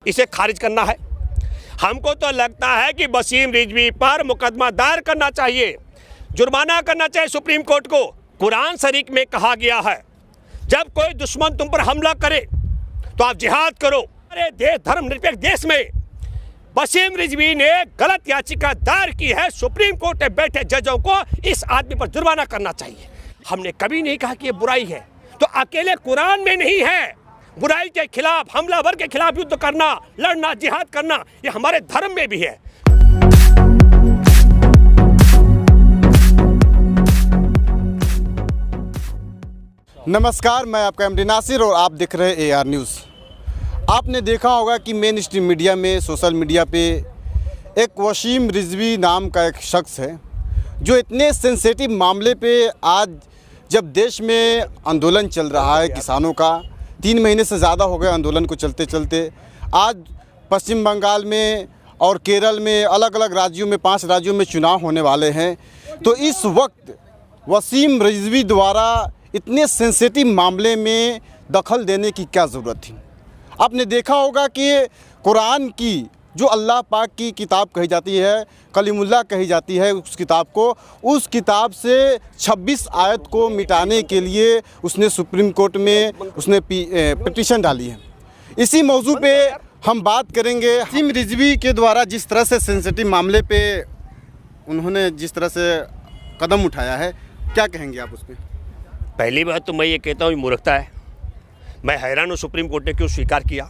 इसे खारिज करना है। हमको तो लगता है कि वसीम रिजवी पर मुकदमा दायर करना चाहिए, जुर्माना करना चाहिए सुप्रीम कोर्ट को। कुरान शरीफ में कहा गया है जब कोई दुश्मन तुम पर हमला करे तो आप जिहाद करो। अरे देश धर्मनिरपेक्ष देश में वसीम रिजवी ने गलत याचिका दायर की है। सुप्रीम कोर्ट में बैठे जजों को इस आदमी पर जुर्माना करना चाहिए। हमने कभी नहीं कहा कि ये बुराई है, तो अकेले कुरान में नहीं है। बुराई के खिलाफ, हमलावर के खिलाफ युद्ध करना, लड़ना, जिहाद करना, ये हमारे धर्म में भी है। नमस्कार, मैं आपका एमडी नासिर और आप देख रहे हैं AR न्यूज़। आपने देखा होगा कि मेन स्ट्रीम मीडिया में, सोशल मीडिया पे एक वसीम रिजवी नाम का एक शख्स है जो इतने सेंसिटिव मामले पे आज जब देश में आंदोलन चल रहा है किसानों का, 3 महीने से ज़्यादा हो गए आंदोलन को चलते चलते, आज पश्चिम बंगाल में और केरल में, अलग अलग राज्यों में, 5 राज्यों में चुनाव होने वाले हैं। तो इस वक्त वसीम रिजवी द्वारा इतने सेंसिटिव मामले में दखल देने की क्या ज़रूरत थी। आपने देखा होगा कि कुरान की जो अल्लाह पाक की किताब कही जाती है, कलीमुल्लाह कही जाती है उस किताब को, उस किताब से 26 आयत को मिटाने के लिए उसने सुप्रीम कोर्ट में उसने पिटीशन डाली है। इसी मौजू पे हम बात करेंगे। वसीम रिजवी के द्वारा जिस तरह से सेंसिटिव मामले पे उन्होंने जिस तरह से कदम उठाया है, क्या कहेंगे आप उस पर? पहली बात तो मैं ये कहता हूँ मूर्खता है। मैं हैरान हूँ सुप्रीम कोर्ट ने क्यों स्वीकार किया।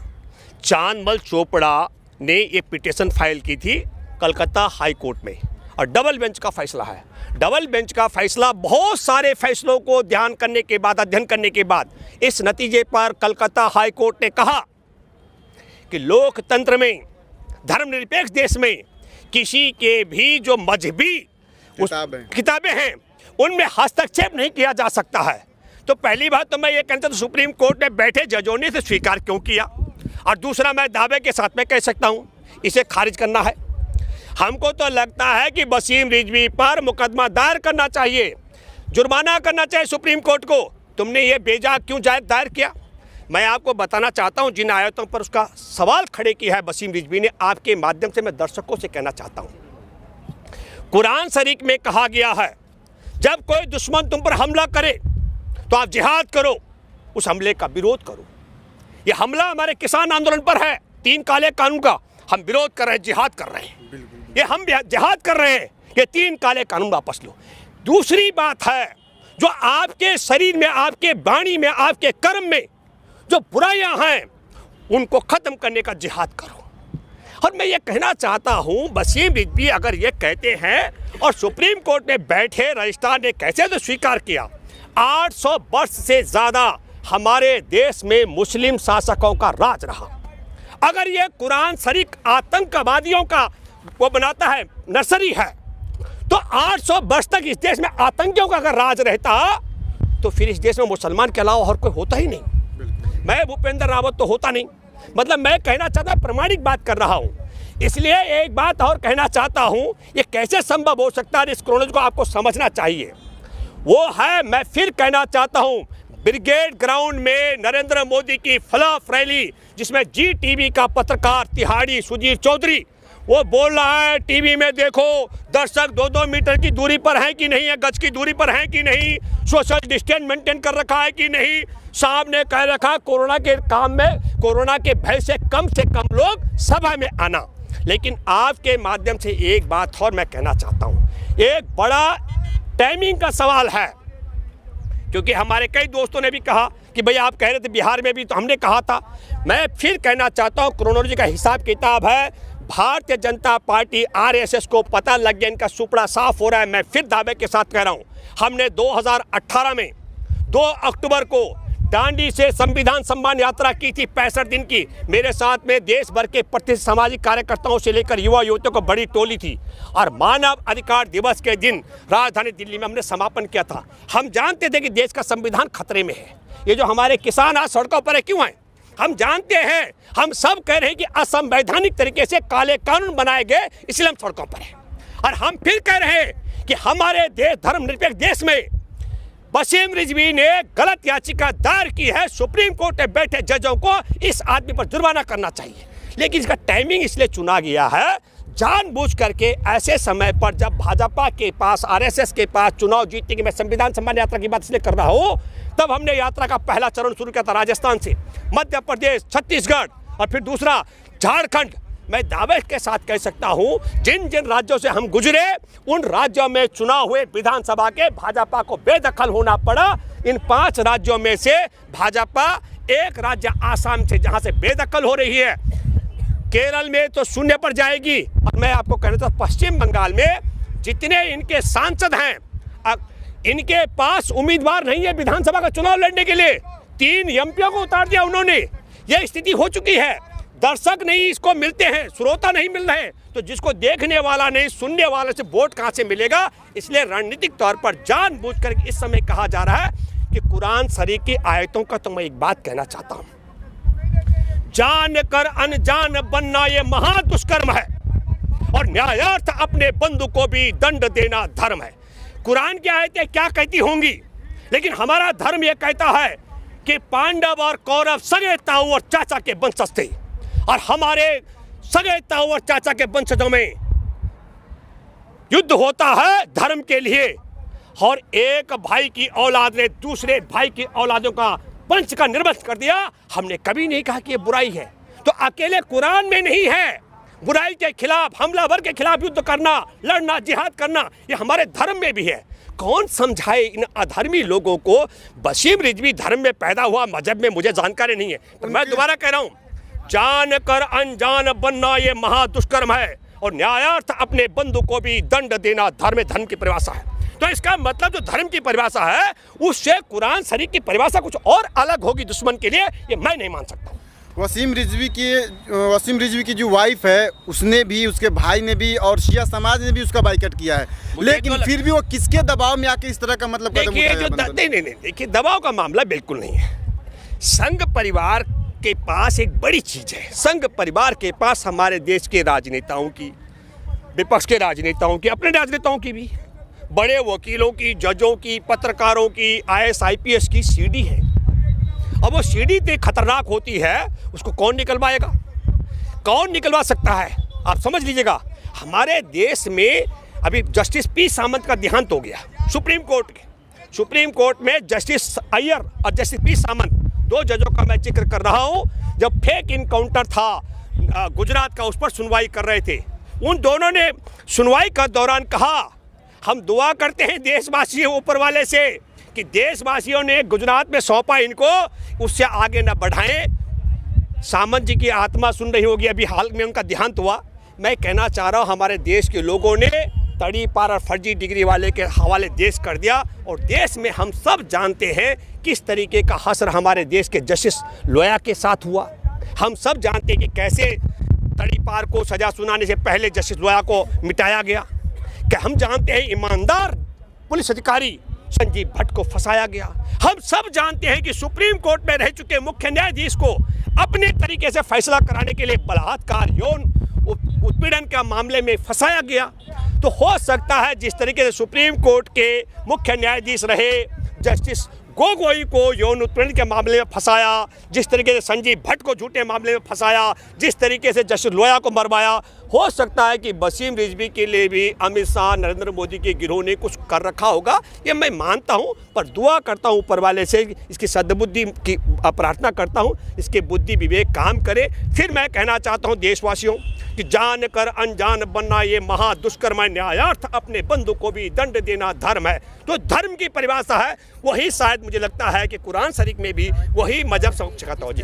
चांदमल चोपड़ा ने ये पिटीशन फाइल की थी कलकत्ता हाई कोर्ट में, और डबल बेंच का फैसला है। डबल बेंच का फैसला बहुत सारे फैसलों को ध्यान करने के बाद, अध्ययन करने के बाद, इस नतीजे पर कलकत्ता हाई कोर्ट ने कहा कि लोकतंत्र में, धर्मनिरपेक्ष देश में किसी के भी जो मजहबी किताबें हैं उनमें हस्तक्षेप नहीं किया जा सकता है। तो पहली बात तो मैं ये कहता हूँ सुप्रीम कोर्ट में बैठे जजों ने इसे स्वीकार क्यों किया, और दूसरा मैं दावे के साथ में कह सकता हूँ इसे खारिज करना है। हमको तो लगता है कि वसीम रिजवी पर मुकदमा दायर करना चाहिए, जुर्माना करना चाहिए सुप्रीम कोर्ट को। तुमने ये बेजा क्यों दायर किया? मैं आपको बताना चाहता हूँ जिन आयतों पर उसका सवाल खड़े किया है वसीम रिजवी ने, आपके माध्यम से मैं दर्शकों से कहना चाहता हूँ। कुरान शरीफ में कहा गया है जब कोई दुश्मन तुम पर हमला करे तो आप जिहाद करो, उस हमले का विरोध करो। ये हमला हमारे किसान आंदोलन पर है, 3 काले कानून का हम विरोध कर रहे हैं, जिहाद कर रहे हैं। ये हम जिहाद कर रहे हैं कि 3 काले कानून वापस लो। दूसरी बात है, जो आपके शरीर में, आपके वाणी में, आपके कर्म में जो बुराइयां हैं उनको खत्म करने का जिहाद करो। और मैं ये कहना चाहता हूँ वसीम रिजवी अगर ये कहते हैं और सुप्रीम कोर्ट में बैठे रजिस्ट्रार ने कैसे तो स्वीकार किया, 800 वर्ष से ज़्यादा हमारे देश में मुस्लिम शासकों का राज रहा। अगर ये कुरान शरीफ आतंकवादियों का वो बनाता है, नर्सरी है, तो 800 वर्ष तक इस देश में आतंकियों का अगर राज रहता तो फिर इस देश में मुसलमान के अलावा और कोई होता ही नहीं। मैं भूपेंद्र रावत तो होता नहीं। मतलब मैं कहना चाहता हूँ, प्रमाणिक बात कर रहा हूँ। इसलिए एक बात और कहना चाहता हूँ, ये कैसे संभव हो सकता है, इस क्रोनोलॉजी को आपको समझना चाहिए। वो है, मैं फिर कहना चाहता हूँ, ब्रिगेड ग्राउंड में नरेंद्र मोदी की फ्लफ रैली, जिसमें GTV का पत्रकार तिहाड़ी सुधीर चौधरी वो बोल रहा है टीवी में, देखो दर्शक 2-2 मीटर की दूरी पर हैं कि नहीं है, गज की दूरी पर हैं कि नहीं, सोशल डिस्टेंस मेंटेन कर रखा है कि नहीं। साहब ने कह रखा कोरोना के काम में, कोरोना के भय से कम लोग सभा में आना। लेकिन आपके माध्यम से एक बात और मैं कहना चाहता हूँ, एक बड़ा टाइमिंग का सवाल है, क्योंकि हमारे कई दोस्तों ने भी कहा कि भाई आप कह रहे थे बिहार में भी, तो हमने कहा था। मैं फिर कहना चाहता हूँ, क्रोनोलॉजी का हिसाब किताब है, भारतीय जनता पार्टी RSS को पता लग गया, इनका सुपड़ा साफ हो रहा है। मैं फिर दावे के साथ कह रहा हूँ, हमने 2018 में 2 अक्टूबर को दांडी से संविधान सम्मान यात्रा की थी, 65 दिन की। मेरे साथ में देश भर के प्रतिष्ठित सामाजिक कार्यकर्ताओं से लेकर युवा युवतियों को बड़ी टोली थी, और मानव अधिकार दिवस के दिन राजधानी दिल्ली में हमने समापन किया था। हम जानते थे कि देश का संविधान खतरे में है। ये जो हमारे किसान आज सड़कों पर है, क्यों हैं? हम जानते हैं, हम सब कह रहे हैं कि असंवैधानिक तरीके से काले कानून बनाए गए, इसलिए हम सड़कों पर हैं। और हम फिर कह रहे हैं कि हमारे देश, धर्मनिरपेक्ष देश में वसीम रिजवी ने गलत याचिका दायर की है। सुप्रीम कोर्ट में बैठे जजों को इस आदमी पर जुर्माना करना चाहिए। लेकिन इसका टाइमिंग इसलिए चुना गया है जानबूझ करके ऐसे समय पर जब भाजपा के पास, आरएसएस के पास चुनाव जीतने की, मैं संविधान सम्मान यात्रा की बात इसलिए कर रहा हूँ, तब हमने यात्रा का पहला चरण शुरू किया था राजस्थान से, मध्य प्रदेश, छत्तीसगढ़ और फिर दूसरा झारखंड। मैं दावे के साथ कह सकता हूं जिन जिन राज्यों से हम गुजरे उन राज्यों में चुनाव हुए विधानसभा के भाजपा को बेदखल होना पड़ा। इन 5 राज्यों में से भाजपा, एक राज्य आसाम से जहां से बेदखल हो रही है, केरल में तो शून्य पर जाएगी। और मैं आपको कहना चाहता, पश्चिम बंगाल में जितने इनके सांसद हैं, इनके पास उम्मीदवार नहीं है विधानसभा का चुनाव लड़ने के लिए। 3 एमपीओ को उतार दिया उन्होंने। यह स्थिति हो चुकी है। दर्शक नहीं इसको मिलते हैं, श्रोता नहीं मिल रहे, तो जिसको देखने वाला नहीं, सुनने वाले से वोट कहां से मिलेगा। इसलिए रणनीतिक तौर पर जानबूझकर इस समय कहा जा रहा है कि कुरान शरीफ की आयतों का तो मैं एक बात कहना चाहता हूं, जान कर अनजान बनना ये महादुष्कर्म है और न्यायार्थ अपने बंधु को भी दंड देना धर्म है। कुरान की आयतें क्या कहती होंगी, लेकिन हमारा धर्म यह कहता है कि पांडव और कौरव सगे ताऊ और चाचा के वंशज थे और हमारे सगे ताऊ और चाचा के वंशजों में युद्ध होता है धर्म के लिए, और एक भाई की औलाद ने दूसरे भाई की औलादों का वंश का निर्वंश कर दिया। हमने कभी नहीं कहा कि ये बुराई है। तो अकेले कुरान में नहीं है, बुराई के खिलाफ, हमलावर के खिलाफ युद्ध करना, लड़ना, जिहाद करना, ये हमारे धर्म में भी है। कौन समझाए इन अधर्मी लोगों को। वसीम रिजवी धर्म में पैदा हुआ, मजहब में मुझे जानकारी नहीं है, तो मैं दोबारा कह रहा हूँ, जान कर अनजान बनना ये महादुष्कर्म है और न्यायार्थ अपने बंधु को भी दंड देना धर्म, धर्म की परिभाषा है। तो इसका मतलब जो धर्म की परिभाषा है उससे कुरान शरीफ की परिभाषा कुछ और अलग होगी दुश्मन के लिए, ये मैं नहीं मान सकता। वसीम रिजवी की जो वाइफ है उसने भी, उसके भाई ने भी और शिया समाज ने भी उसका बाइकआउट किया है, लेकिन फिर भी वो किसके दबाव में आके इस तरह का मतलब कदम उठाया? नहीं, देखिए दबाव का मामला बिल्कुल नहीं है। संघ परिवार के पास एक बड़ी चीज है, संघ परिवार के पास हमारे देश के राजनेताओं की, विपक्ष के राजनेताओं की, अपने राजनेताओं की भी, बड़े वकीलों की, जजों की, पत्रकारों की, IAS IPS की सीडी है। अब वो सीडी इतनी खतरनाक होती है, उसको कौन निकलवाएगा, कौन निकलवा सकता है? आप समझ लीजिएगा, हमारे देश में अभी जस्टिस P सामंत का देहांत हो गया सुप्रीम कोर्ट के। सुप्रीम कोर्ट में जस्टिस अय्यर और जस्टिस P सामंत, 2 जजों का मैं जिक्र कर रहा हूँ। जब फेक इनकाउंटर था गुजरात का, उस पर सुनवाई कर रहे थे, उन दोनों ने सुनवाई का दौरान कहा, हम दुआ करते हैं देशवासियों ऊपर वाले से कि देशवासियों ने गुजरात में सौंपा इनको, उससे आगे न बढ़ाएं। सामंत जी की आत्मा सुन रही होगी, अभी हाल में उनका देहांत हुआ। मैं कहना चाह रहा हूँ, हमारे देश के लोगों ने तड़ी पार और फर्जी डिग्री वाले के हवाले देश कर दिया, और देश में हम सब जानते हैं किस तरीके का हश्र हमारे देश के जस्टिस लोया के साथ हुआ। हम सब जानते हैं कि कैसे तड़ी पार को सजा सुनाने से पहले जस्टिस लोया को मिटाया गया। क्या हम जानते हैं ईमानदार पुलिस अधिकारी संजीव भट्ट को फंसाया गया। हम सब जानते हैं कि सुप्रीम कोर्ट में रह चुके मुख्य न्यायाधीश को अपने तरीके से फैसला कराने के लिए बलात्कार, यौन उत्पीड़न का मामले में फंसाया गया। तो हो सकता है जिस तरीके से सुप्रीम कोर्ट के मुख्य न्यायाधीश रहे जस्टिस गोगोई को यौन उत्पीड़न के मामले में फंसाया, जिस तरीके से संजीव भट्ट को झूठे मामले में फंसाया, जिस तरीके से जस्टिस लोया को मरवाया, हो सकता है कि वसीम रिजवी के लिए भी अमित शाह, नरेंद्र मोदी के गिरोह ने कुछ कर रखा होगा, ये मैं मानता हूँ। पर दुआ करता हूँ ऊपर वाले से, इसकी सद्बुद्धि की प्रार्थना करता हूँ, इसके बुद्धि विवेक काम करे। फिर मैं कहना चाहता हूँ देशवासियों कि जान कर अनजान बनना ये महादुष्कर्म है, न्यायार्थ अपने बंधु को भी दंड देना धर्म है। तो धर्म की परिभाषा है वही, शायद मुझे लगता है कि कुरान शरीफ में भी वही मजहब सिखाता हो जी।